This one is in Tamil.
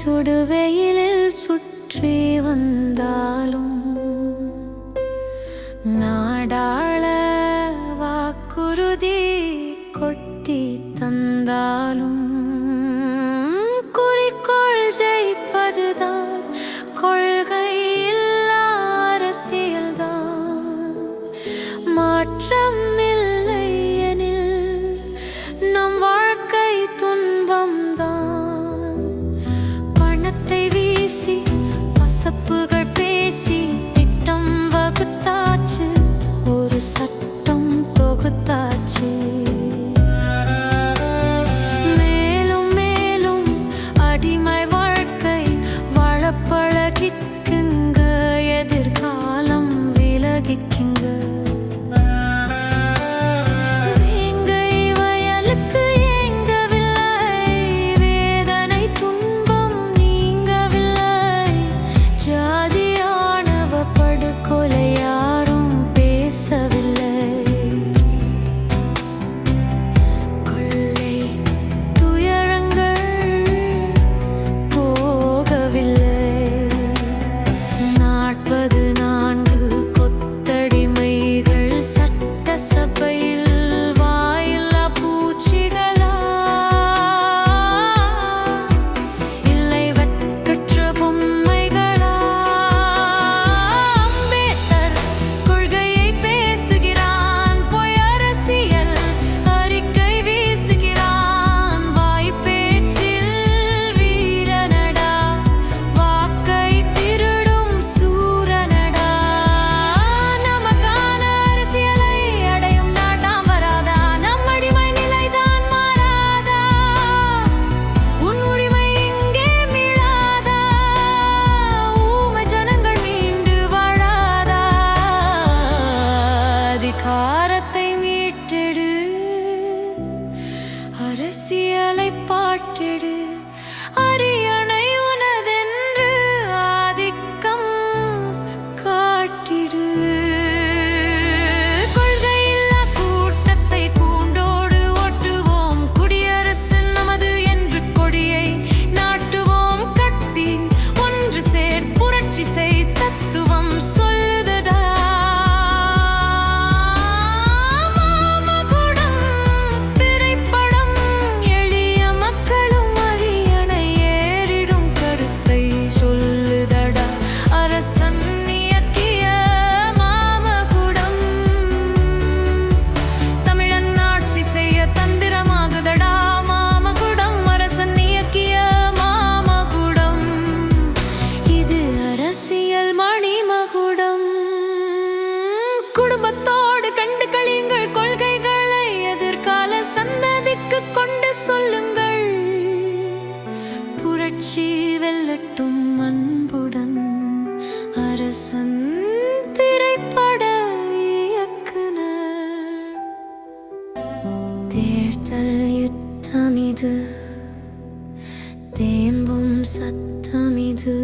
சுடுவெயிலில் சுற்றி வந்தாலும் நாடாள வாக்குறுதி கொட்டி தந்தாலும் குறிக்கோள் ஜெயிப்பதுதான், கொள்கை இல்லா அரசியல்தான். மாற்றம் இல்லை எனில் நம் வாழ்க்கை துன்பம்தான். பணத்தை வீசி பசப்புகள் பேசி திட்டம் வகுத்தாச்சு, ஒரு சட்டம் தொகுத்தாச்சு. மேலும் மேலும் அடிமை வாழ்க்கை வாழ பழகிக்குங்க, எதிர்காலம் விலகிக்குங்க. வேங்கை வயலுக்கு ஏங்கவில்லை, வேதனை துன்பம் நீங்கவில்லை. ஜாதியானவ படுகொலை யாரும் பேசவில்லை. கொள்ளை துயரங்கள் போகவில்லை. 44 கொத்தடிமைகள் சட்டசபையில் வாயில்லா பூச்சிகளா, இல்லை வெட்கற்ற பொம்மைகளா? அம்பேத்கர் கொள்கையை பேசுகிறான், பொய் அரசியல் அறிக்கை வீசுகிறான். வாய்ப்பேச்சில் வீரனடா, வாக்கை திருடும் சூரனடா. நமக்கான அரசியலை அடையும் நாட்டாம் வராதா, நம் அடிமை நிலைதான் மாறாதா? உன் உரிமை இங்கே மீளாதா, ஊமை ஜனங்கள் மீண்டு வாழாதா? அதிகாரத்தை மீட்டெடு, அரசியலை பாட்டெடு. அரியணை உனதென்று ஆதிக்கம் காட்டிடு. கொள்கையில்லா கூட்டத்தை கூண்டோடு ஓட்டுவோம், குடியரசு நமது என்று கொடியை நாட்டுவோம். கட்டி ஒன்று சேர், புரட்சி செய், தத்துவம் சொல்லுதடா. மாமகுடம் திரைப்படம், எளிய மக்களும் அரியணை ஏறிடும் கருத்தை சொல்லுதடா. அரசன் இயக்கிய மாமகுடம் தமிழன் ஆட்சி செய்ய தந்திரமாகுதடா. மாமகுடம் அரசன் இயக்கிய மாமகுடம், இது அரசியல் மணிமகுடம். குடும்பத்தோடு கண்டு களியுங்கள், கொள்கைகளை எதிர்கால சந்ததிக்கு கொண்டு சொல்லுங்கள். புரட்சி வெல்லட்டும் அன்புடன், அரசன் திரைப்பட இயக்குனர். தேர்தல் யுத்தம் இது, தேம்பும் சத்தம் இது.